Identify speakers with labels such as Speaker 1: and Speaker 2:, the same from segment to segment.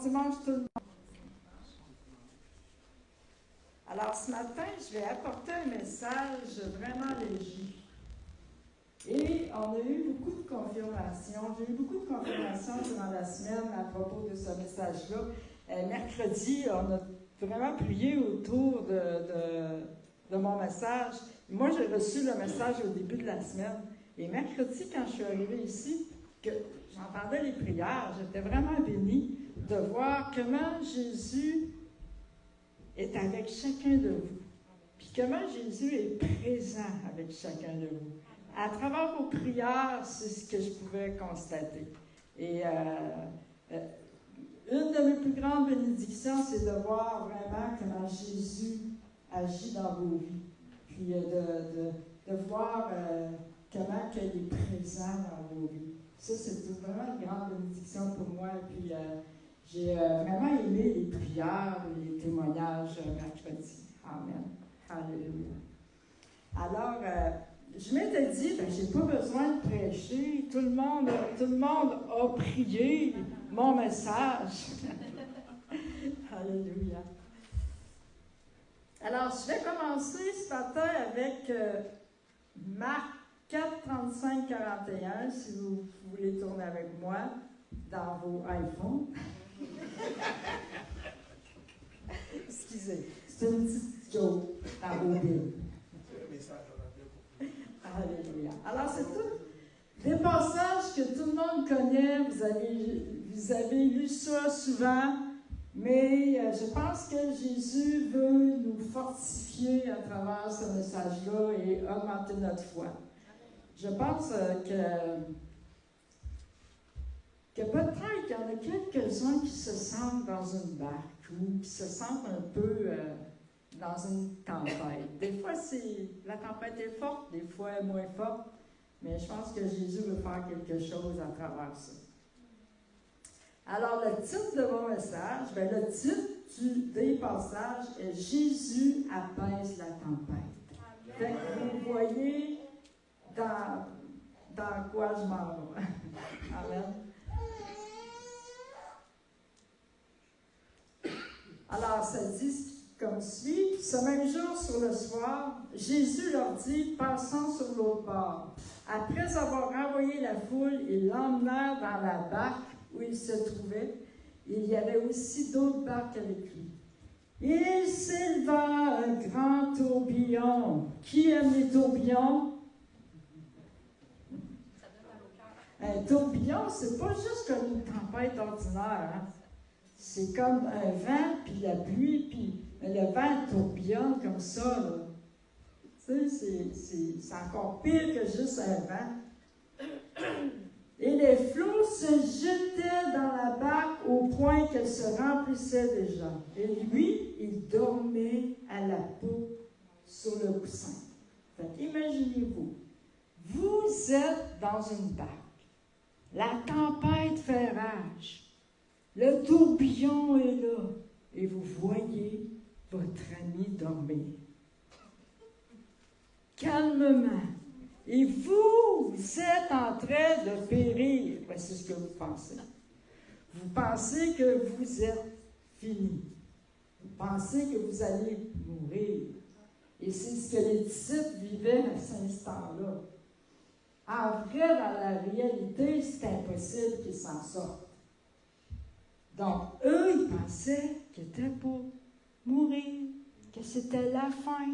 Speaker 1: Dimanche tout le monde. Alors ce matin, je vais apporter un message vraiment léger. Et on a eu beaucoup de confirmations. J'ai eu beaucoup de confirmations durant la semaine à propos de ce message-là. Mercredi, on a vraiment prié autour de mon message. Moi, j'ai reçu le message au début de la semaine. Et mercredi, quand je suis arrivée ici, que j'entendais les prières, j'étais vraiment bénie de voir comment Jésus est avec chacun de vous. Puis comment Jésus est présent avec chacun de vous. À travers vos prières, c'est ce que je pouvais constater. Et une de mes plus grandes bénédictions, c'est de voir vraiment comment Jésus agit dans vos vies. Puis de voir comment il est présent dans vos vies. Ça, c'est vraiment une grande bénédiction pour moi. Et puis, j'ai vraiment aimé les prières et les témoignages mercredi. Amen. Alléluia. Alors, je m'étais dit, je n'ai pas besoin de prêcher. Tout le monde a prié mon message. Alléluia. Alors, je vais commencer ce matin avec Marc 4, 35, 41, si vous voulez tourner avec moi dans vos iPhones. Excusez, c'est une petite joke dans vos Bibles. Alléluia. Alors, c'est tout des passages que tout le monde connaît. Vous avez lu ça souvent, mais je pense que Jésus veut nous fortifier à travers ce message-là et augmenter notre foi. Je pense que peut-être qu'il y en a quelques-uns qui se sentent dans une barque ou qui se sentent un peu dans une tempête. Des fois, la tempête est forte, des fois, elle est moins forte, mais je pense que Jésus veut faire quelque chose à travers ça. Alors, le titre de mon message, le titre des passages est « Jésus apaise la tempête ». Fait que vous voyez dans quoi je m'en vais. Amen. Alors, ça dit comme suit. Ce même jour, sur le soir, Jésus leur dit, passant sur l'autre bord. Après avoir renvoyé la foule, ils l'emmenèrent dans la barque où il se trouvait. Il y avait aussi d'autres barques avec lui. Il s'éleva un grand tourbillon. Qui aime les tourbillons? Un tourbillon, c'est pas juste comme une tempête ordinaire. Hein? C'est comme un vent, puis la pluie, puis le vent tourbillonne comme ça. Là. Tu sais, c'est encore pire que juste un vent. Et les flots se jetaient dans la barque au point qu'elle se remplissait déjà. Et lui, il dormait à la poupe sur le coussin. Fait imaginez-vous, vous êtes dans une barque. La tempête fait rage. Le tourbillon est là. Et vous voyez votre ami dormir. Calmement. Et vous êtes en train de périr. Voici ce que vous pensez. Vous pensez que vous êtes fini. Vous pensez que vous allez mourir. Et c'est ce que les disciples vivaient à cet instant-là. En vrai, dans la réalité, c'est impossible qu'ils s'en sortent. Donc, eux, ils pensaient qu'ils étaient pour mourir, que c'était la fin.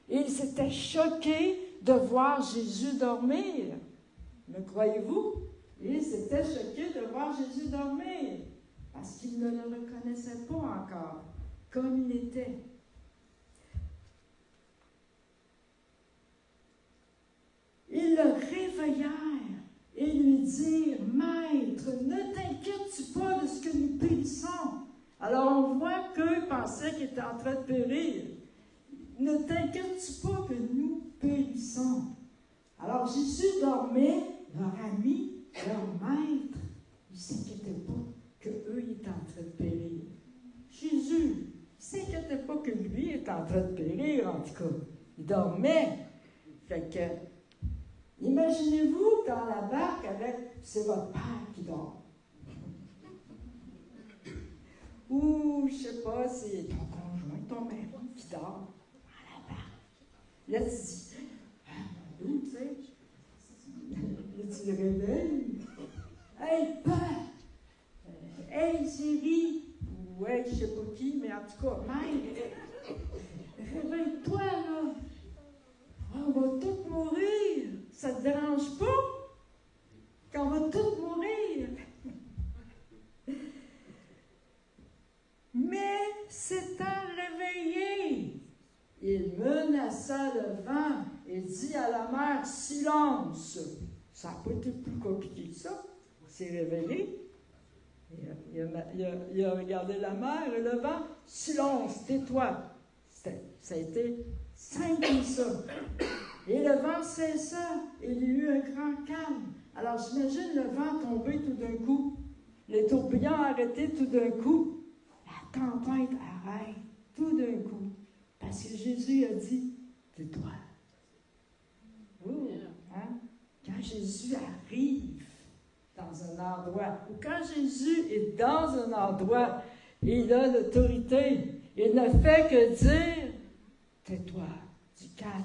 Speaker 1: Et ils étaient choqués de voir Jésus dormir. Me croyez-vous? Ils étaient choqués de voir Jésus dormir, parce qu'ils ne le reconnaissaient pas encore comme il était. Ils le réveillèrent et lui dirent, « Maître, ne t'inquiètes-tu pas de ce que nous périssons? » Alors on voit qu'eux pensaient qu'ils étaient en train de périr. « Ne t'inquiètes-tu pas que nous périssons? » Alors Jésus dormait, leur ami, leur maître, ils ne s'inquiétaient pas qu'eux étaient en train de périr. Jésus ne s'inquiétait pas que lui était en train de périr, en tout cas. Il dormait. Fait que, imaginez-vous dans la barque avec, c'est votre père qui dort. ou je sais pas, c'est ton conjoint, ton mari qui dort à la barre. Là, tu dis, d'où, tu sais? Là, tu le réveilles. Hey, père! Hey, chérie! Ou hey, je sais pas qui, mais en tout cas, mère! Réveille-toi, là! On va tous mourir! Ça te dérange pas? Qu'on va tous mourir! Mais s'étant réveillé, il menaça le vent et dit à la mer, silence! Ça n'a pas été plus compliqué que ça. Il s'est réveillé. Il a regardé la mer et le vent, silence, tais-toi. Ça a été simple comme ça. Et le vent cessa, et il y eut un grand calme. Alors j'imagine le vent tomber tout d'un coup, les tourbillons arrêtés tout d'un coup, la tempête arrête tout d'un coup, parce que Jésus a dit, tais-toi. Oh, hein? Quand Jésus arrive dans un endroit, ou quand Jésus est dans un endroit, il a l'autorité, il ne fait que dire, tais-toi, du calme.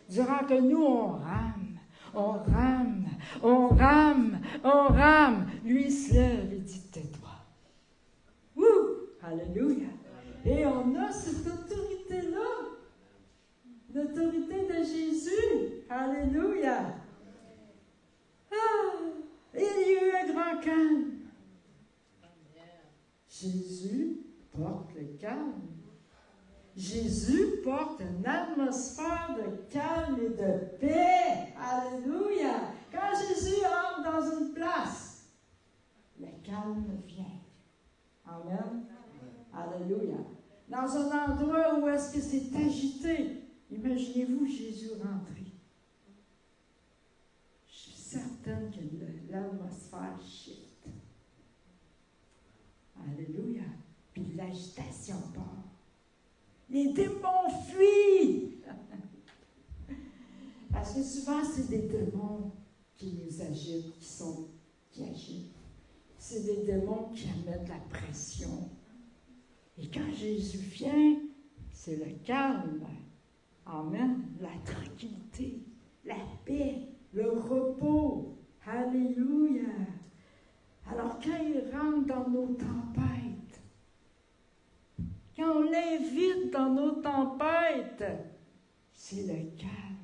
Speaker 1: Durant que nous, on rame, on rame, on rame, on rame, lui il se lève et dit, tais-toi. Wouh! Alléluia! Et on a cette autorité-là, l'autorité de Jésus. Alléluia! Ah! Il y a eu un grand calme. Jésus porte le calme. Jésus porte une atmosphère de calme et de paix. Alléluia! Quand Jésus entre dans une place, le calme vient. Amen. Alléluia. Dans un endroit où est-ce que c'est agité, imaginez-vous Jésus rentrer. Je suis certaine que l'atmosphère shift. Alléluia. Puis l'agitation part. Les démons fuient. Parce que souvent, c'est des démons qui nous agitent, qui agitent. C'est des démons qui amènent la pression. Et quand Jésus vient, c'est le calme. Amen. La tranquillité, la paix, le repos. Alléluia. Alors, quand il rentre dans nos tempêtes, quand on l'invite dans nos tempêtes, c'est le calme.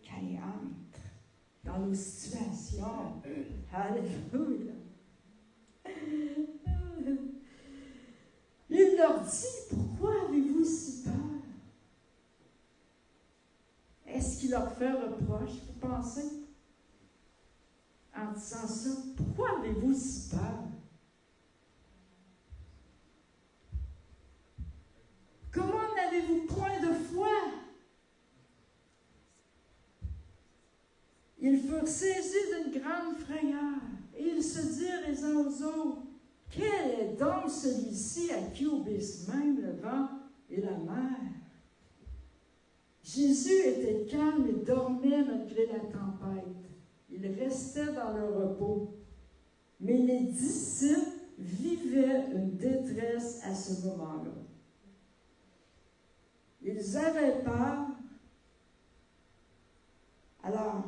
Speaker 1: Quand il entre dans nos situations. Alléluia. Il leur dit, pourquoi avez-vous si peur? Est-ce qu'il leur fait reproche, vous pensez? En disant ça, pourquoi avez-vous si peur? Comment n'avez-vous point de foi? Ils furent saisis d'une grande frayeur, et ils se dirent les uns aux autres, quel est donc celui-ci à qui obéissent même le vent et la mer? Jésus était calme et dormait malgré la tempête. Il restait dans le repos. Mais les disciples vivaient une détresse à ce moment-là. Ils avaient peur. Alors,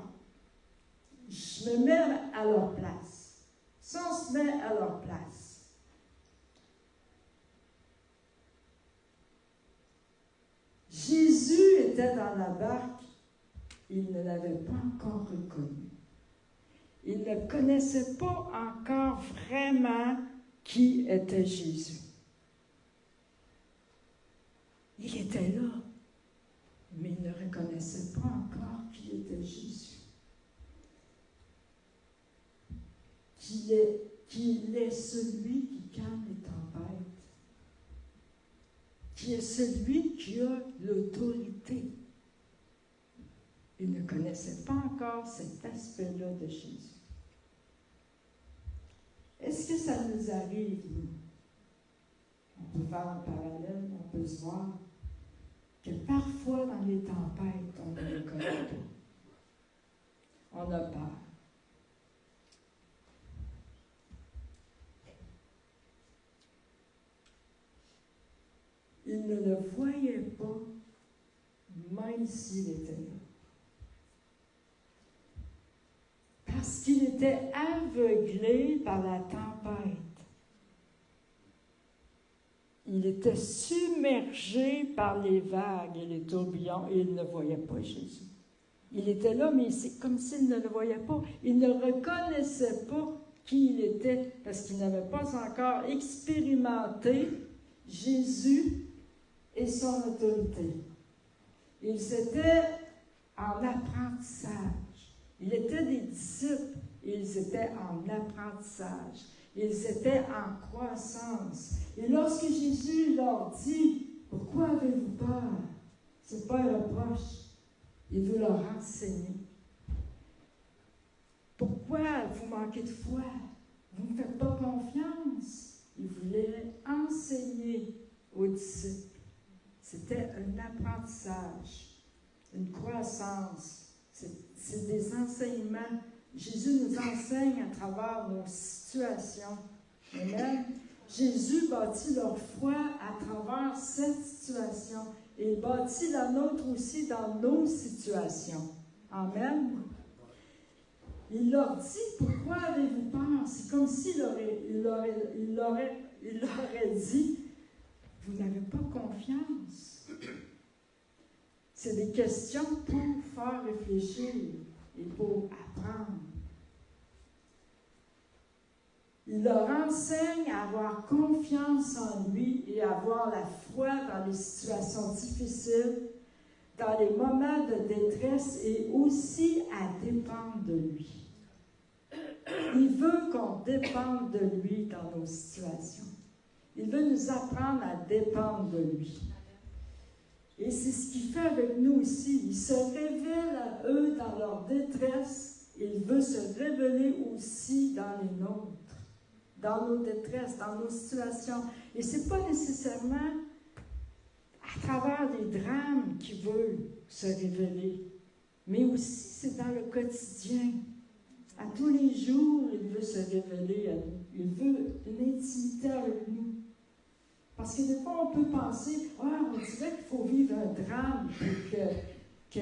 Speaker 1: je me mets à leur place. Si on se met à leur place, Jésus était dans la barque, il ne l'avait pas encore reconnu. Il ne connaissait pas encore vraiment qui était Jésus. Il était là, mais il ne reconnaissait pas encore qui était Jésus. Qu'il est celui qui calme les tempêtes, qui est celui qui a l'autorité. Il ne connaissait pas encore cet aspect-là de Jésus. Est-ce que ça nous arrive, nous? On peut faire un parallèle, on peut se voir que parfois dans les tempêtes, on ne le connaît pas. On a peur. voyait pas, même s'il était là. Parce qu'il était aveuglé par la tempête. Il était submergé par les vagues et les tourbillons et il ne voyait pas Jésus. Il était là, mais c'est comme s'il ne le voyait pas. Il ne reconnaissait pas qui il était parce qu'il n'avait pas encore expérimenté Jésus et son autorité. Ils étaient en apprentissage. Ils étaient des disciples et ils étaient en apprentissage. Ils étaient en croissance. Et lorsque Jésus leur dit « Pourquoi avez-vous peur? » Ce n'est pas un reproche. Il veut leur enseigner. Pourquoi vous manquez de foi? Vous ne faites pas confiance. Il voulait enseigner aux disciples. C'était un apprentissage, une croissance. C'est des enseignements. Jésus nous enseigne à travers nos situations. Amen. Jésus bâtit leur foi à travers cette situation. Et il bâtit la nôtre aussi dans nos situations. Amen. Il leur dit, pourquoi avez-vous peur? C'est comme s'il leur aurait dit, vous n'avez pas confiance. C'est des questions pour faire réfléchir et pour apprendre. Il leur enseigne à avoir confiance en lui et à avoir la foi dans les situations difficiles, dans les moments de détresse et aussi à dépendre de lui. Il veut qu'on dépende de lui dans nos situations. Il veut nous apprendre à dépendre de lui. Et c'est ce qu'il fait avec nous aussi. Il se révèle à eux dans leur détresse. Il veut se révéler aussi dans les nôtres, dans nos détresses, dans nos situations. Et ce n'est pas nécessairement à travers des drames qu'il veut se révéler, mais aussi c'est dans le quotidien. À tous les jours, il veut se révéler à nous. Il veut une intimité avec nous. Parce que des fois, on peut penser, on dirait qu'il faut vivre un drame pour que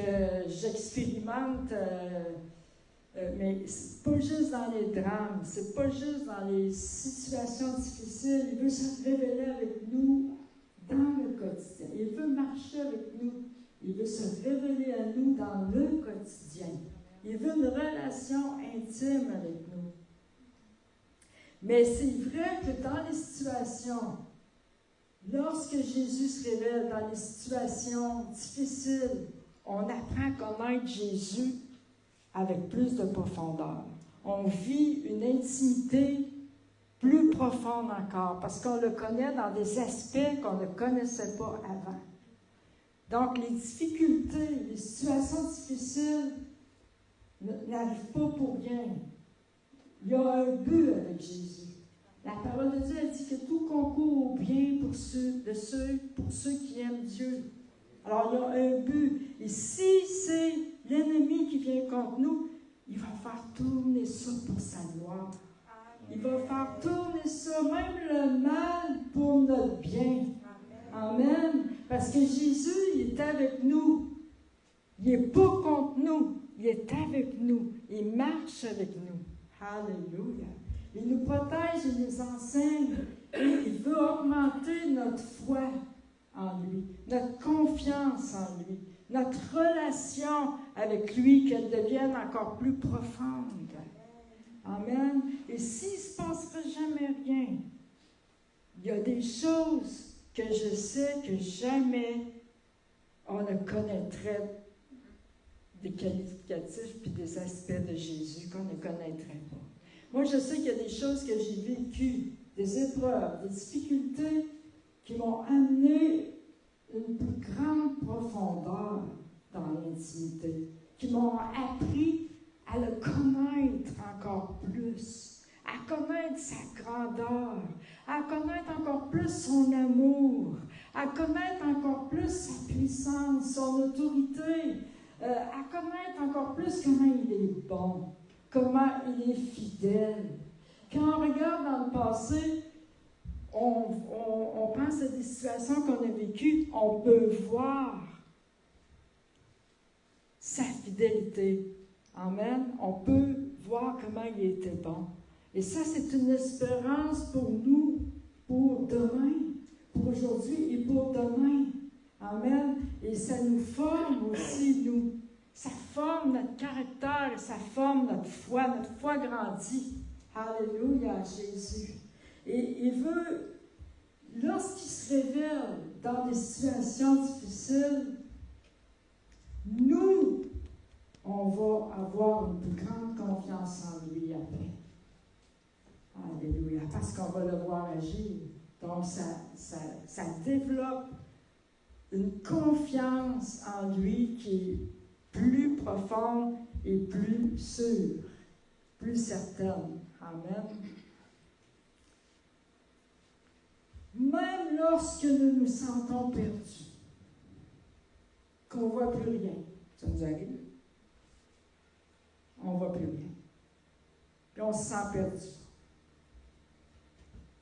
Speaker 1: j'expérimente, mais c'est pas juste dans les drames, c'est pas juste dans les situations difficiles. Il veut se révéler avec nous dans le quotidien. Il veut marcher avec nous. Il veut se révéler à nous dans le quotidien. Il veut une relation intime avec nous. Mais c'est vrai que dans les situations, lorsque Jésus se révèle dans les situations difficiles, on apprend à connaître Jésus avec plus de profondeur. On vit une intimité plus profonde encore, parce qu'on le connaît dans des aspects qu'on ne connaissait pas avant. Donc, les difficultés, les situations difficiles n'arrivent pas pour rien. Il y a un but avec Jésus. La parole de Dieu, elle dit que tout concourt au bien pour ceux qui aiment Dieu. Alors, il y a un but. Et si c'est l'ennemi qui vient contre nous, il va faire tourner ça pour sa gloire. Il va faire tourner ça, même le mal, pour notre bien. Amen. Parce que Jésus, il est avec nous. Il n'est pas contre nous. Il est avec nous. Il marche avec nous. Alléluia. Il nous protège, il nous enseigne. Et il veut augmenter notre foi en lui, notre confiance en lui, notre relation avec lui, qu'elle devienne encore plus profonde. Amen. Et s'il ne se passera jamais rien, il y a des choses que je sais que jamais on ne connaîtrait, des qualificatifs puis des aspects de Jésus qu'on ne connaîtrait pas. Moi, je sais qu'il y a des choses que j'ai vécues, des épreuves, des difficultés qui m'ont amené une plus grande profondeur dans l'intimité, qui m'ont appris à le connaître encore plus, à connaître sa grandeur, à connaître encore plus son amour, à connaître encore plus sa puissance, son autorité, à connaître encore plus comment il est bon, comment il est fidèle. Quand on regarde dans le passé, on pense face à des situations qu'on a vécues, on peut voir sa fidélité. Amen. On peut voir comment il était bon. Et ça, c'est une espérance pour nous, pour demain, pour aujourd'hui et pour demain. Amen. Et ça nous forme aussi, nous. Ça forme notre caractère, ça forme notre foi grandit. Alléluia, Jésus. Et il veut, lorsqu'il se révèle dans des situations difficiles, nous, on va avoir une plus grande confiance en lui après. Alléluia, parce qu'on va le voir agir. Donc, ça développe une confiance en lui qui est plus profonde et plus sûre, plus certaine. Amen. Même lorsque nous nous sentons perdus, qu'on ne voit plus rien, ça nous arrive, on ne voit plus rien, puis on se sent perdu.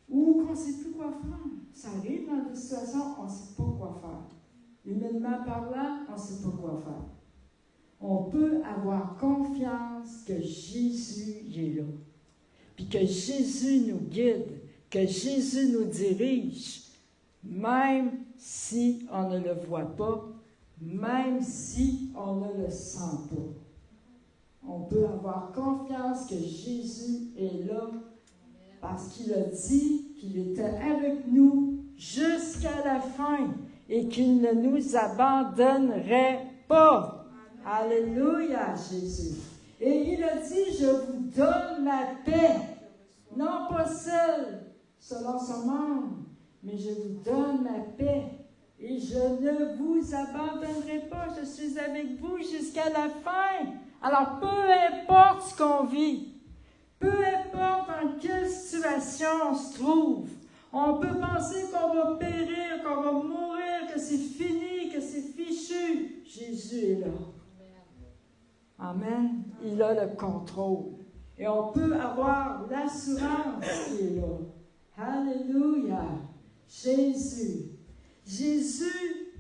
Speaker 1: Ou qu'on ne sait plus quoi faire. Ça arrive dans des situations, on ne sait pas quoi faire. Humainement parlant, on ne sait pas quoi faire. On peut avoir confiance que Jésus est là. Puis que Jésus nous guide, que Jésus nous dirige, même si on ne le voit pas, même si on ne le sent pas. On peut avoir confiance que Jésus est là parce qu'il a dit qu'il était avec nous jusqu'à la fin et qu'il ne nous abandonnerait pas. Alléluia, Jésus. Et il a dit, je vous donne ma paix, non pas celle selon son monde, mais je vous donne ma paix et je ne vous abandonnerai pas. Je suis avec vous jusqu'à la fin. Alors, peu importe ce qu'on vit, peu importe dans quelle situation on se trouve, on peut penser qu'on va périr, qu'on va mourir, que c'est fini, que c'est fichu. Jésus est là. Amen. Il a le contrôle. Et on peut avoir l'assurance qu'il est là. Alléluia. Jésus. Jésus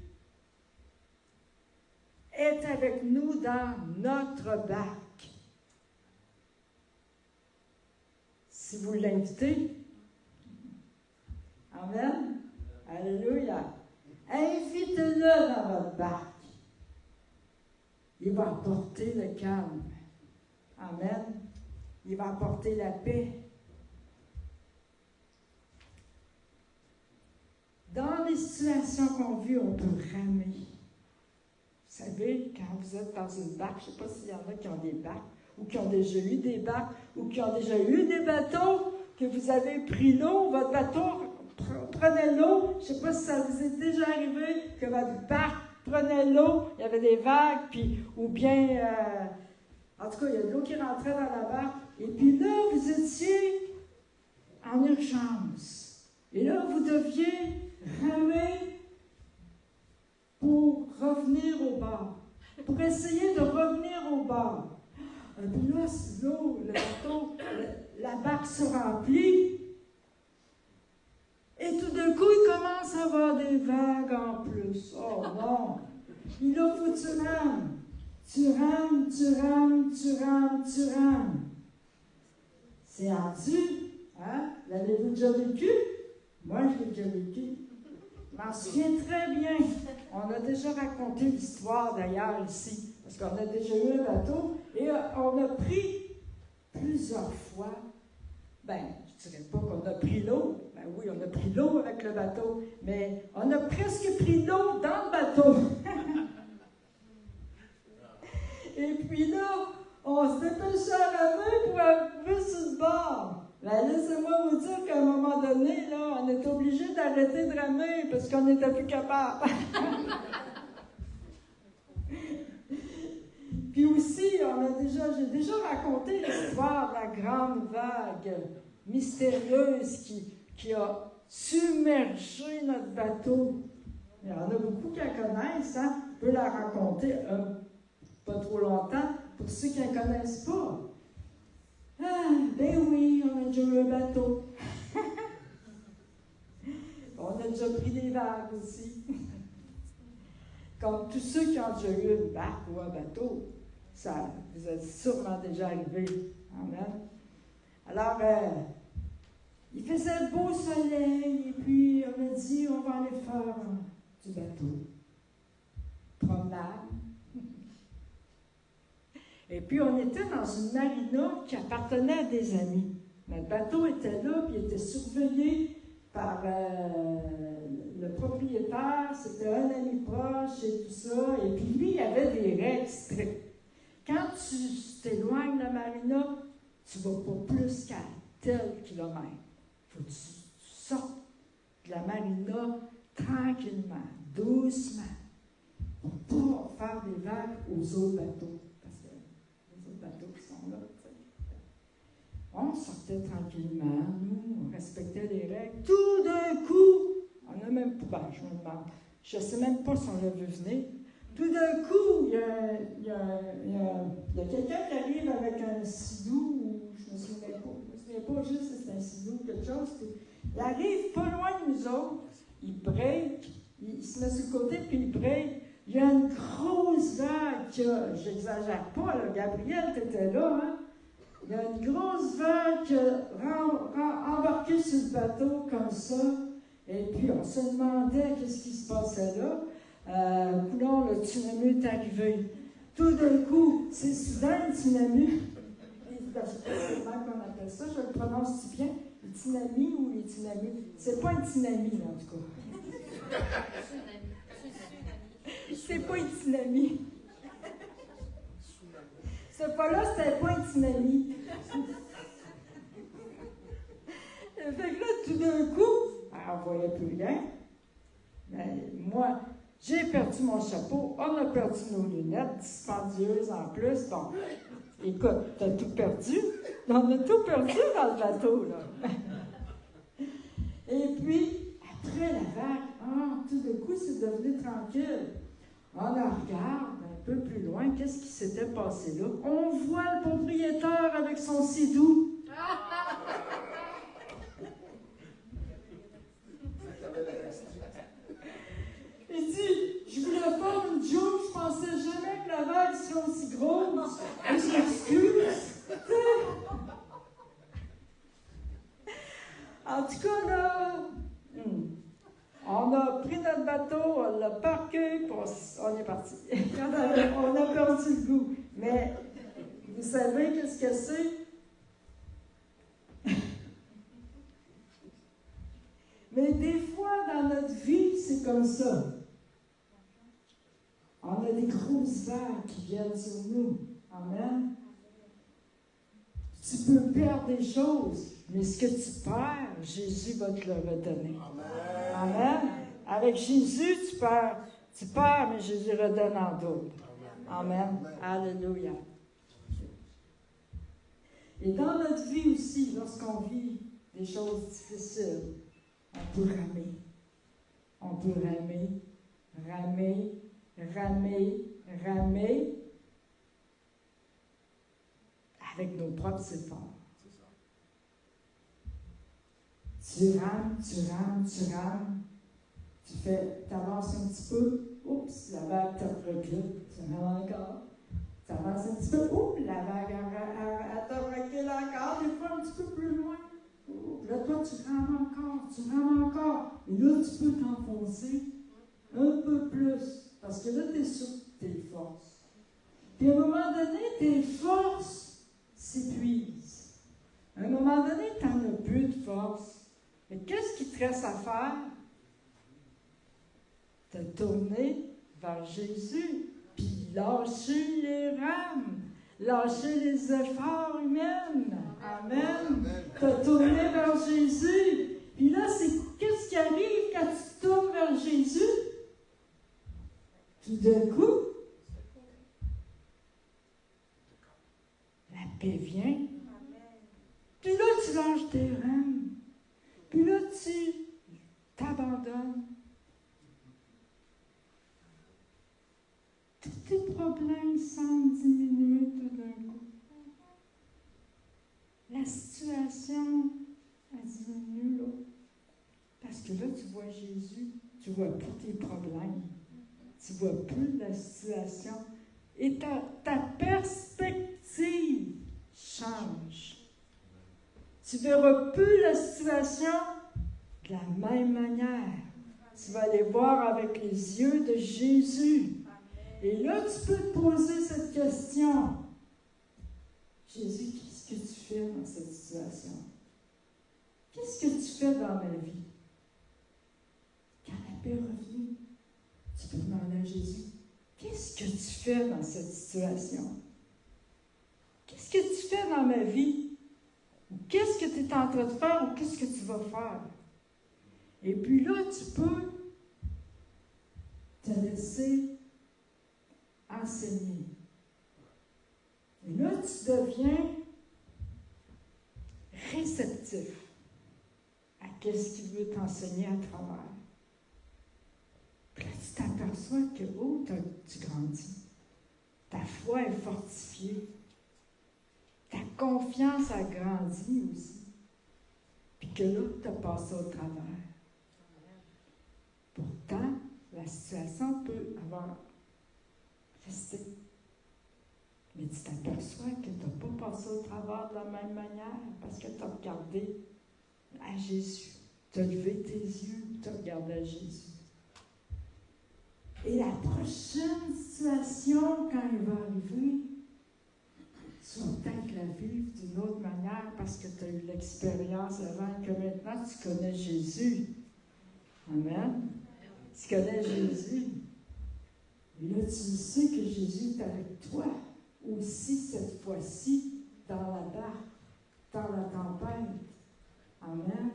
Speaker 1: est avec nous dans notre barque. Si vous l'invitez, amen. Alléluia. Invitez-le dans votre barque. Il va apporter le calme. Amen. Il va apporter la paix. Dans les situations qu'on vit, on peut ramer. Vous savez, quand vous êtes dans une barque, je ne sais pas s'il y en a qui ont des barques, ou qui ont déjà eu des barques, ou qui ont déjà eu des bateaux, que vous avez pris l'eau, votre bateau prenait l'eau. Je ne sais pas si ça vous est déjà arrivé, que votre barque prenait l'eau, il y avait des vagues, puis, ou bien, en tout cas, il y a de l'eau qui rentrait dans la barque, et puis là, vous étiez en urgence. Et là, vous deviez ramer pour revenir au bord, pour essayer de revenir au bord. Et puis là, l'eau, le bateau, la barque se remplit, et tout d'un coup, il commence à avoir des vagues en plus. Oh non! Il a faut que tu rames. Tu rames, tu rames, tu rames, tu rames. C'est ardu. Hein? L'avez-vous déjà vécu? Moi, je l'ai déjà vécu. Je m'en souviens très bien. On a déjà raconté l'histoire d'ailleurs ici, parce qu'on a déjà eu un bateau, et on a pris plusieurs fois, je ne dirais pas qu'on a pris l'eau, oui, on a pris l'eau avec le bateau, mais on a presque pris l'eau dans le bateau. Et puis là, on se dépêchait à ramer pour arriver sur le bord. Laissez-moi vous dire qu'à un moment donné, là, on est obligé d'arrêter de ramer parce qu'on n'était plus capable. Puis aussi, j'ai déjà raconté l'histoire de la grande vague mystérieuse qui a submergé notre bateau. Il y en a beaucoup qui la connaissent, hein? On peut la raconter pas trop longtemps pour ceux qui ne la connaissent pas. Ah, ben oui, on a déjà eu un bateau. On a déjà pris des vagues aussi. Comme tous ceux qui ont déjà eu une barque ou un bateau, ça vous est sûrement déjà arrivé. Amen. Alors, il faisait beau soleil, et puis on a dit, on va aller faire du bateau. Promenade. Et puis, on était dans une marina qui appartenait à des amis. Notre bateau était là, puis il était surveillé par le propriétaire. C'était un ami proche et tout ça. Et puis, lui, il avait des règles strictes. Quand tu t'éloignes de la marina, tu ne vas pas plus qu'à tel kilomètre. Il faut que tu sortes de la marina tranquillement, doucement, pour pas faire des vagues aux autres bateaux. Parce que les autres bateaux qui sont là, tu sais. On sortait tranquillement, nous, on respectait les règles. Tout d'un coup, on n'a même pas, je me demande, je ne sais même pas si on l'a vu venir. Tout d'un coup, il y a quelqu'un qui arrive avec un sidou, ou je ne me souviens pas juste si c'est un sidou ou quelque chose. Puis, il arrive pas loin de nous autres, il break, il se met sur le côté, puis il break. Il y a une grosse vague j'exagère pas, là, Gabriel, tu étais là, hein? Il y a une grosse vague qui a embarqué sur le bateau comme ça, et puis on se demandait qu'est-ce qui se passait là. Coulon, le tsunami est arrivé. Tout d'un coup, c'est soudain le tsunami. C'est comment qu'on appelle ça, je le prononce si bien. Le tsunami ou les tsunamis? C'est pas un tsunami, en tout cas. C'est pas un tsunami. Ce fois-là, c'était pas un tsunami. Fait que là, tout d'un coup, on ne voyait plus rien. Mais moi, j'ai perdu mon chapeau, on a perdu nos lunettes, dispendieuses en plus. Bon, écoute, t'as tout perdu. On a tout perdu dans le bateau, là. Et puis, après la vague, tout d'un coup, c'est devenu tranquille. On la regarde un peu plus loin, qu'est-ce qui s'était passé là? On voit le propriétaire avec son sidou. Il dit, je voulais faire une joke, je pensais jamais que la vague serait aussi grosse. Je m'excuse. En tout cas, là, on a pris notre bateau, on l'a parqué, puis on est parti. On a perdu le goût. Mais vous savez qu'est-ce que c'est? Mais des fois, dans notre vie, c'est comme ça. On a des grosses vagues qui viennent sur nous. Amen. Tu peux perdre des choses, mais ce que tu perds, Jésus va te le redonner. Amen. Amen. Avec Jésus, tu perds, mais Jésus redonne en d'autres. Amen. Alléluia. Et dans notre vie aussi, lorsqu'on vit des choses difficiles, on peut ramer. On peut ramer avec nos propres efforts. Tu rames. Tu avances un petit peu. Oups, la vague te recule. Tu rames encore. Tu avances un petit peu. Oups, la vague elle te recule encore. Des fois un petit peu plus loin. Là, toi, tu rames encore. Et là, tu peux t'enfoncer un peu plus. Parce que là, tu es sur tes forces. Puis à un moment donné, tes forces s'épuisent. À un moment donné, tu n'en as plus de force. Mais qu'est-ce qui te reste à faire? Te tourner vers Jésus, puis lâcher les rames, lâcher les efforts humains. Amen. Te tourner vers Jésus. Puis là, qu'est-ce qui arrive quand tu te tournes vers Jésus? Tout d'un coup, la paix vient. Puis là, tu lâches tes rênes. Puis là, tu t'abandonnes. Tous tes problèmes semblent diminuer tout d'un coup. La situation a diminué, là. Parce que que là, tu vois Jésus, tu ne vois plus tes problèmes, tu ne vois plus la situation. Et ta perspective change. Tu ne verras plus la situation de la même manière. Tu vas aller voir avec les yeux de Jésus. Et là, tu peux te poser cette question. Jésus, qu'est-ce que tu fais dans cette situation? Qu'est-ce que tu fais dans ma vie? Quand la paix est revenue, tu peux demander à Jésus, qu'est-ce que tu fais dans cette situation? Qu'est-ce que tu fais dans ma vie? Ou qu'est-ce que tu es en train de faire ou qu'est-ce que tu vas faire? Et puis là, tu peux te laisser enseigner. Et là, tu deviens réceptif à ce qu'il veut t'enseigner à travers. Puis là, tu t'aperçois que, oh, tu grandis. Ta foi est fortifiée. Ta confiance a grandi aussi. Puis que là, tu as passé au travers. Pourtant, la situation peut avoir resté. Mais tu t'aperçois que tu n'as pas passé au travers de la même manière parce que tu as regardé à Jésus. Tu as levé tes yeux, tu as regardé à Jésus. Et la prochaine situation, quand elle va arriver, tu vas peut-être la vivre d'une autre manière parce que tu as eu l'expérience avant que maintenant tu connais Jésus. Amen. Tu connais Jésus. Et là, tu sais que Jésus est avec toi aussi cette fois-ci dans la barque, dans la tempête. Amen.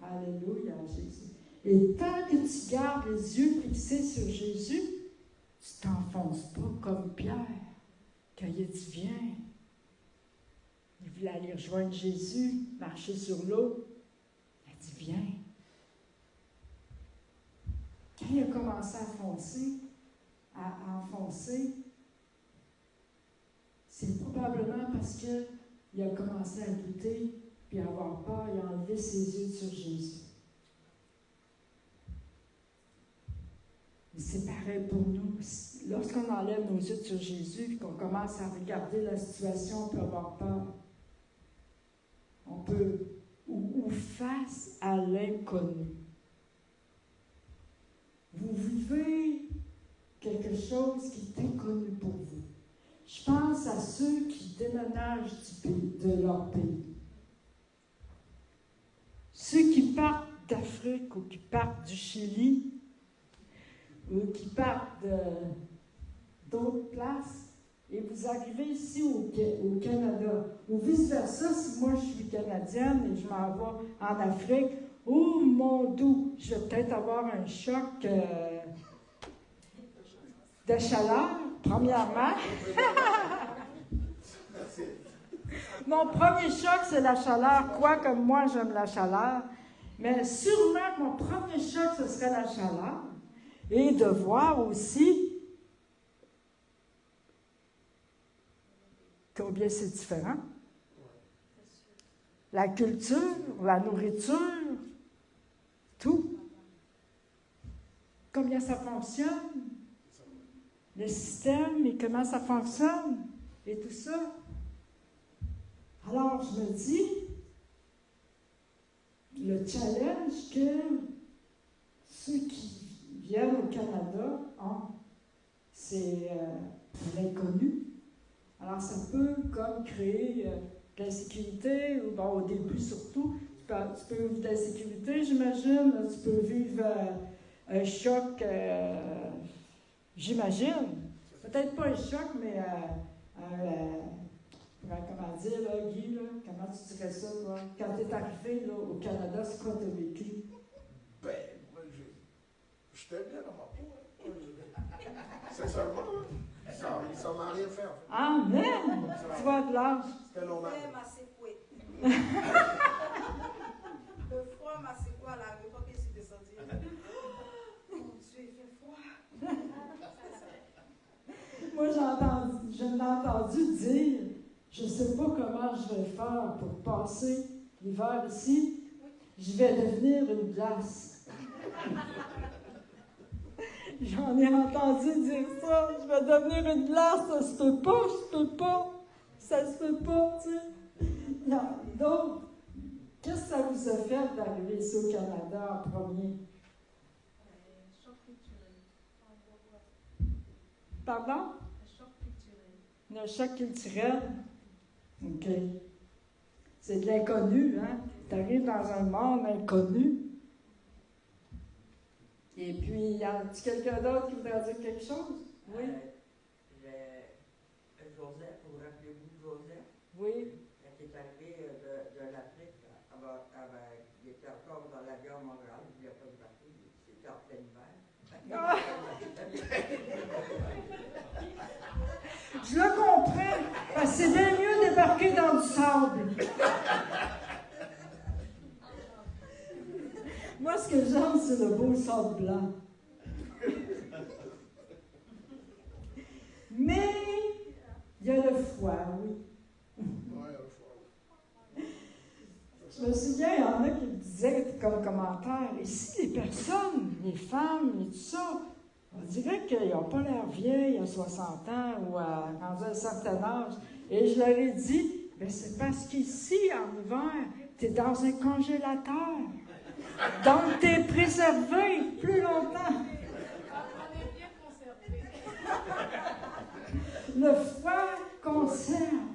Speaker 1: Alléluia, Jésus. Et tant que tu gardes les yeux fixés sur Jésus, tu ne t'enfonces pas comme Pierre, quand il a dit « Viens ». Il voulait aller rejoindre Jésus, marcher sur l'eau. Il a dit « Viens ». Quand il a commencé à enfoncer, c'est probablement parce qu'il a commencé à douter puis à avoir peur, il a enlevé ses yeux sur Jésus. Mais c'est pareil pour nous. Lorsqu'on enlève nos yeux sur Jésus et qu'on commence à regarder la situation, on peut avoir peur. On peut, ou face à l'inconnu. Vous vivez quelque chose qui est inconnu pour vous. Je pense à ceux qui déménagent de leur pays. Ceux qui partent d'Afrique ou qui partent du Chili ou qui partent d'autres places et vous arrivez ici au Canada. Ou vice-versa, si moi je suis canadienne et je m'en vais en Afrique, oh mon doux, je vais peut-être avoir un choc de chaleur, premièrement. Mon premier choc, c'est la chaleur. Quoique moi, j'aime la chaleur. Mais sûrement que mon premier choc, ce serait la chaleur. Et de voir aussi combien c'est différent. La culture, la nourriture, tout. Combien ça fonctionne. Le système et comment ça fonctionne. Et tout ça. Alors, je me dis, le challenge que ceux qui viennent au Canada ont, c'est l'inconnu. Alors, ça peut comme créer de l'insécurité, ou bon, au début surtout, tu peux vivre de l'insécurité, j'imagine, tu peux vivre un choc, j'imagine. Peut-être pas un choc, mais comment dire, là, Guy, là, comment tu dirais ça, là? Quand tu es arrivé là, au Canada, c'est quoi tu as vécu?
Speaker 2: Ben, moi, j'étais bien dans ma peau. C'est seulement, ils s'en ont rien fait, en fait.
Speaker 1: Amen! Tu vois de l'âge.
Speaker 2: C'était normal.
Speaker 3: Le froid m'a secoué à la rue, quand je suis descendue. Mon Dieu, il fait froid.
Speaker 1: Moi, je l'ai entendu dire, je ne sais pas comment je vais faire pour passer l'hiver ici. Je vais devenir une glace. J'en ai entendu dire ça. Je vais devenir une glace, ça se peut pas, ça se peut pas, tu sais. Non. Donc, qu'est-ce que ça vous a fait d'arriver ici au Canada en premier?
Speaker 3: Choc culturel.
Speaker 1: Pardon?
Speaker 3: Choc culturel.
Speaker 1: Le choc culturel? OK. C'est de l'inconnu, hein? Tu arrives dans un monde inconnu. Et puis, y a-t-il quelqu'un d'autre qui voudrait dire quelque chose? Oui?
Speaker 4: Joseph, vous vous rappelez-vous de Joseph?
Speaker 1: Oui.
Speaker 4: Quand il est arrivé de l'Afrique, il était encore dans la guerre mondiale, il n'y a pas de partout, c'était en pleine mer.
Speaker 1: Je le comprends, parce que c'est bien mieux débarquer dans du sable. Moi, ce que j'aime, c'est le beau sable blanc. Mais, il y a le froid, oui.
Speaker 2: Ouais, le froid.
Speaker 1: Je me souviens, il y en a qui me disaient comme commentaire, et si les personnes, les femmes, et tout ça, on dirait qu'ils n'ont pas l'air vieilles à 60 ans ou à un certain âge. Et je leur ai dit, mais c'est parce qu'ici, en hiver, tu es dans un congélateur. Donc, tu es préservé plus longtemps.
Speaker 3: On est bien conservé.
Speaker 1: Le froid conserve.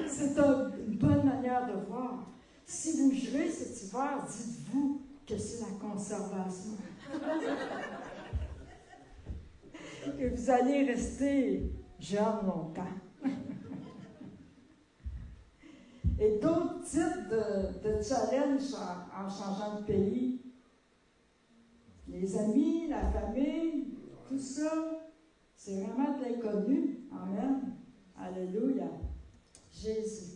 Speaker 1: C'est une bonne manière de voir. Si vous gelez cet hiver, dites-vous que c'est la conservation. Et vous allez rester jeune longtemps. Et d'autres types de challenges en changeant de pays. Les amis, la famille, tout ça, c'est vraiment de l'inconnu. Amen. Alléluia. Jésus.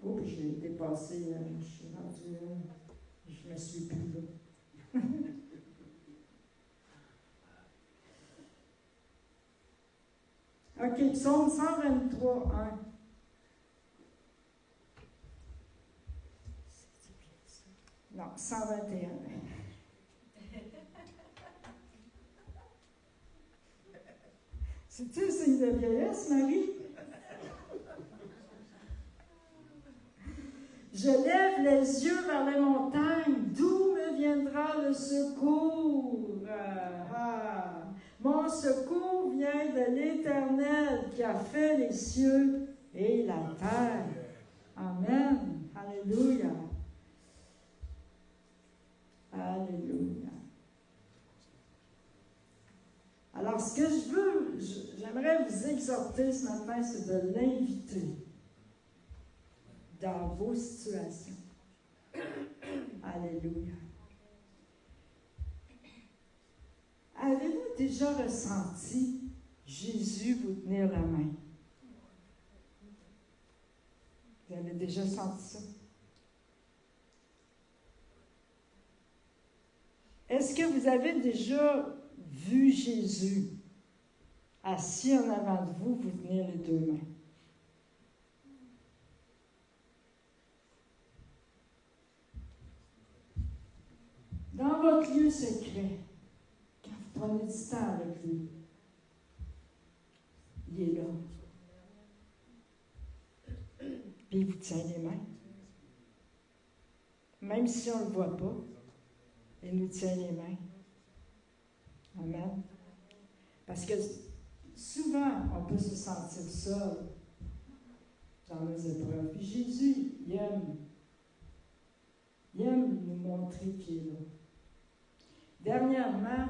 Speaker 1: Oh, j'ai dépassé, je suis rendu, je me suis plus là. OK, psaume 123, 1. Non, 121. C'est-tu un signe de vieillesse, Marie? Je lève les yeux vers les montagnes, d'où me viendra le secours? Mon secours vient de l'Éternel qui a fait les cieux et la terre. Amen. Alléluia. Alléluia. Alors, ce que j'aimerais vous exhorter ce matin, c'est de l'inviter dans vos situations. Alléluia. Avez-vous déjà ressenti Jésus vous tenir la main? Vous avez déjà senti ça? Est-ce que vous avez déjà vu Jésus assis en avant de vous, vous tenir les deux mains? Dans votre lieu secret, quand vous prenez du temps avec lui, il est là. Puis il vous tient les mains. Même si on ne le voit pas, il nous tient les mains. Amen. Parce que souvent, on peut se sentir seul dans nos épreuves. Puis Jésus, il aime nous montrer qu'il est là. Dernièrement,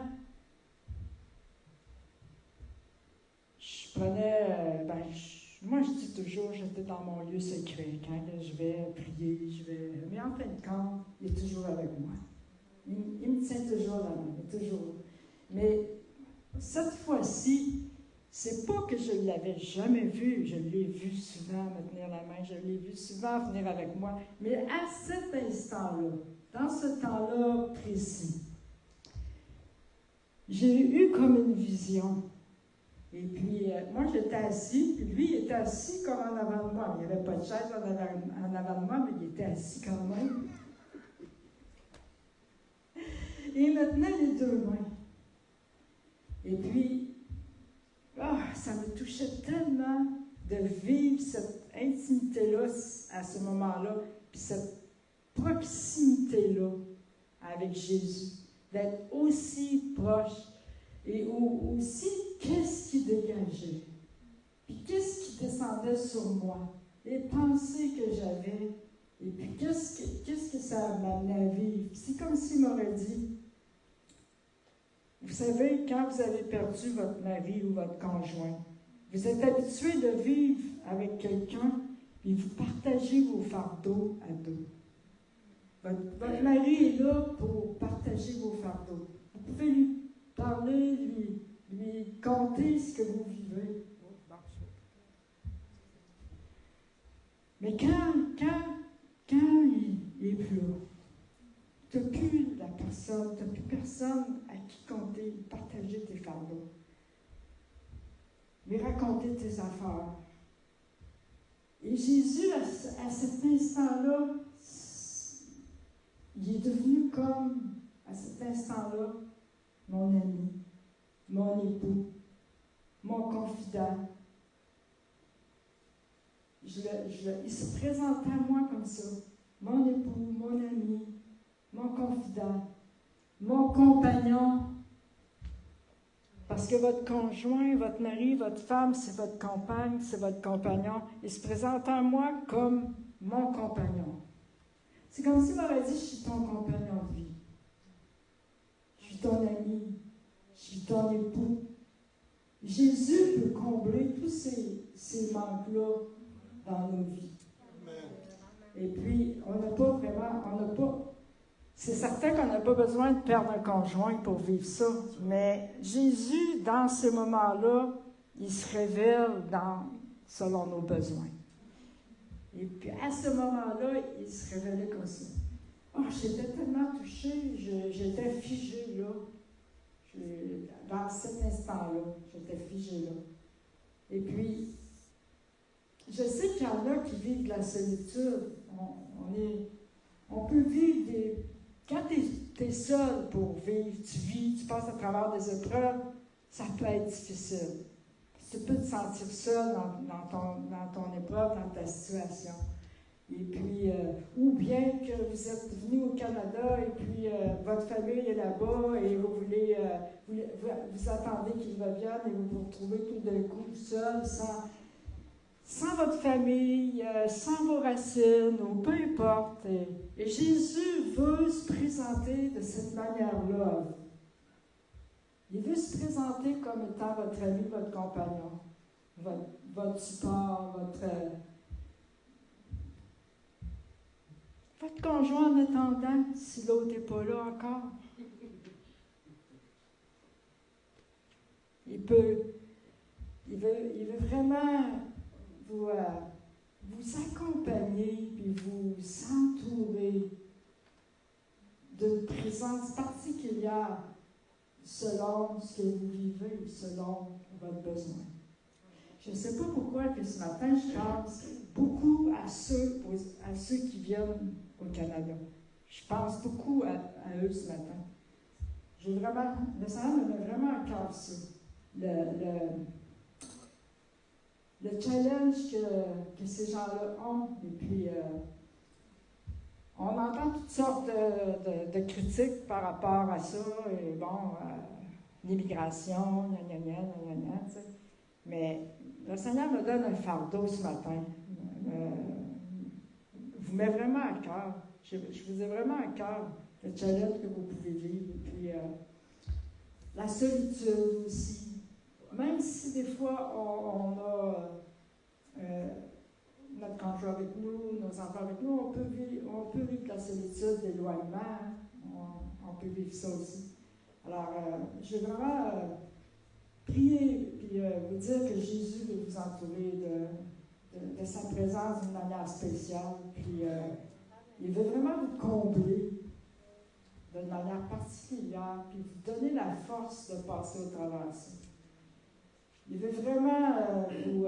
Speaker 1: je prenais, moi je dis toujours, j'étais dans mon lieu secret. Quand je vais prier, mais en fin de compte, il est toujours avec moi. Il me tient toujours la main, il est toujours. Mais cette fois-ci, c'est pas que je ne l'avais jamais vu, je l'ai vu souvent me tenir la main, je l'ai vu souvent venir avec moi, mais à cet instant-là, dans ce temps-là précis, j'ai eu comme une vision. Et puis, moi, j'étais assis, puis lui, il était assis comme en avant de moi. Il n'y avait pas de chaise en avant de moi, mais il était assis quand même. Et il me tenait les deux mains. Et puis, ça me touchait tellement de vivre cette intimité-là à ce moment-là, puis cette proximité-là avec Jésus, d'être aussi proche et aussi qu'est-ce qui dégageait, puis qu'est-ce qui descendait sur moi, les pensées que j'avais, et puis qu'est-ce que ça m'amenait à vivre. C'est comme s'il m'aurait dit, vous savez, quand vous avez perdu votre mari ou votre conjoint, vous êtes habitué de vivre avec quelqu'un et vous partagez vos fardeaux à deux. Votre mari est là pour partager vos fardeaux. Vous pouvez lui parler, lui conter ce que vous vivez. Mais quand il est plus là, tu n'as plus la personne, tu n'as plus personne à qui compter, partager tes fardeaux, lui raconter tes affaires. Et Jésus, à cet instant-là, il est devenu comme, à cet instant-là, mon ami, mon époux, mon confident. Il se présentait à moi comme ça, mon époux, mon ami, mon confident, mon compagnon. Parce que votre conjoint, votre mari, votre femme, c'est votre compagne, c'est votre compagnon. Il se présente à moi comme mon compagnon. C'est comme s'il m'aurait dit, je suis ton compagnon de vie. Je suis ton ami. Je suis ton époux. Jésus peut combler tous ces manques-là dans nos vies. Et puis, c'est certain qu'on n'a pas besoin de perdre un conjoint pour vivre ça, mais Jésus, dans ces moments-là, il se révèle selon nos besoins. Et puis, à ce moment-là, il se révélait comme ça. J'étais tellement touchée, j'étais figée là. Dans cet instant-là, j'étais figée là. Et puis, je sais qu'il y en a qui vivent de la solitude. On peut vivre quand tu es seul pour vivre, tu passes à travers des épreuves, ça peut être difficile. Tu peux te sentir seul dans ton épreuve, dans ta situation. Et puis, ou bien que vous êtes venu au Canada et puis votre famille est là-bas et vous attendez qu'ils reviennent et vous vous retrouvez tout d'un coup seul, sans votre famille, sans vos racines, ou peu importe. Et Jésus veut se présenter de cette manière-là. Il veut se présenter comme étant votre ami, votre compagnon, votre support, votre conjoint en attendant, si l'autre n'est pas là encore. Il veut vraiment vous accompagner puis vous entourer d'une présence particulière selon ce que vous vivez, selon votre besoin. Je ne sais pas pourquoi que ce matin, je pense beaucoup à ceux qui viennent au Canada. Je pense beaucoup à eux ce matin. Le Seigneur me met vraiment à cœur ça. Le challenge que ces gens-là ont. Et puis, on entend toutes sortes de critiques par rapport à ça. Et bon, l'immigration, tu sais. Mais le Seigneur me donne un fardeau ce matin. Vous met vraiment à cœur. Je vous ai vraiment à cœur le challenge que vous pouvez vivre. Et puis, la solitude aussi. Même si des fois, on a notre conjoint avec nous, nos enfants avec nous, on peut vivre la solitude, l'éloignement. On peut vivre ça aussi. Alors, je vais vraiment prier et vous dire que Jésus veut vous entourer de sa présence d'une manière spéciale. Puis, il veut vraiment vous combler d'une manière particulière, puis vous donner la force de passer au travers de ça. Il veut vraiment vous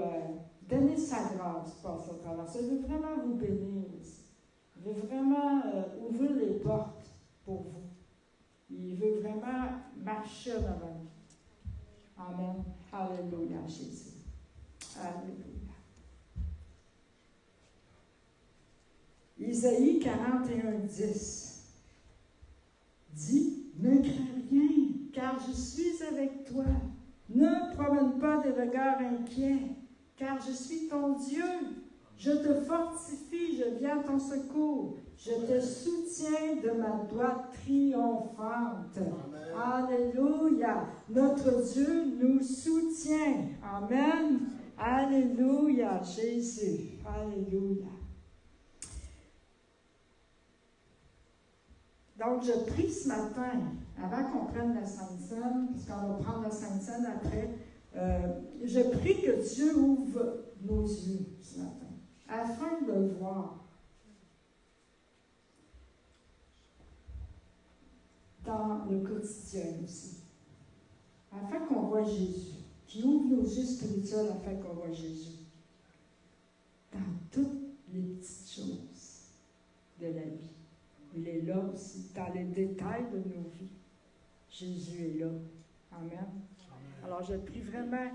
Speaker 1: donner sa grâce pour passer au travers de ça. Il veut vraiment vous bénir aussi. Il veut vraiment ouvrir les portes pour vous. Il veut vraiment marcher en avant. Amen. Alléluia, Jésus. Alléluia. Isaïe 41:10 dit, « Ne crains rien, car je suis avec toi. Ne promène pas des regards inquiets, car je suis ton Dieu. Je te fortifie, je viens à ton secours. Je te soutiens de ma droite triomphante. » Amen. Alléluia. Notre Dieu nous soutient. Amen. Alléluia, Jésus. Alléluia. Donc, je prie ce matin, avant qu'on prenne la Sainte Seine, parce qu'on va prendre la Sainte Seine après, je prie que Dieu ouvre nos yeux ce matin, afin de voir dans le quotidien aussi, afin qu'on voit Jésus, qui ouvre nos yeux spirituels afin qu'on voit Jésus, dans toutes les petites choses de la vie. Il est là aussi, dans les détails de nos vies. Jésus est là. Amen. Amen. Alors, je prie vraiment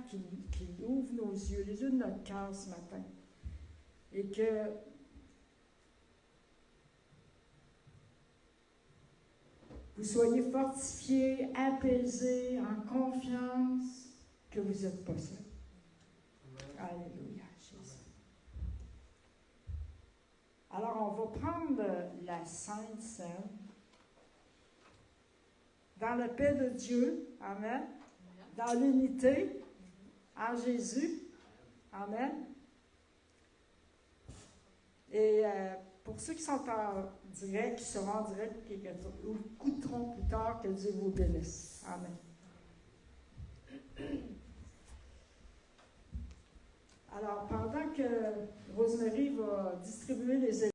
Speaker 1: qu'il ouvre nos yeux, les yeux de notre cœur ce matin. Et que vous soyez fortifiés, apaisés, en confiance, que vous n'êtes pas seuls. Alléluia, Jésus. Alors, on va prendre la Sainte Seine dans la paix de Dieu. Amen. Dans l'unité en Jésus. Amen. Et pour ceux qui sont en direct, qui seront en direct, qui écouteront plus tard, que Dieu vous bénisse. Amen. Alors, pendant que Rosemary va distribuer les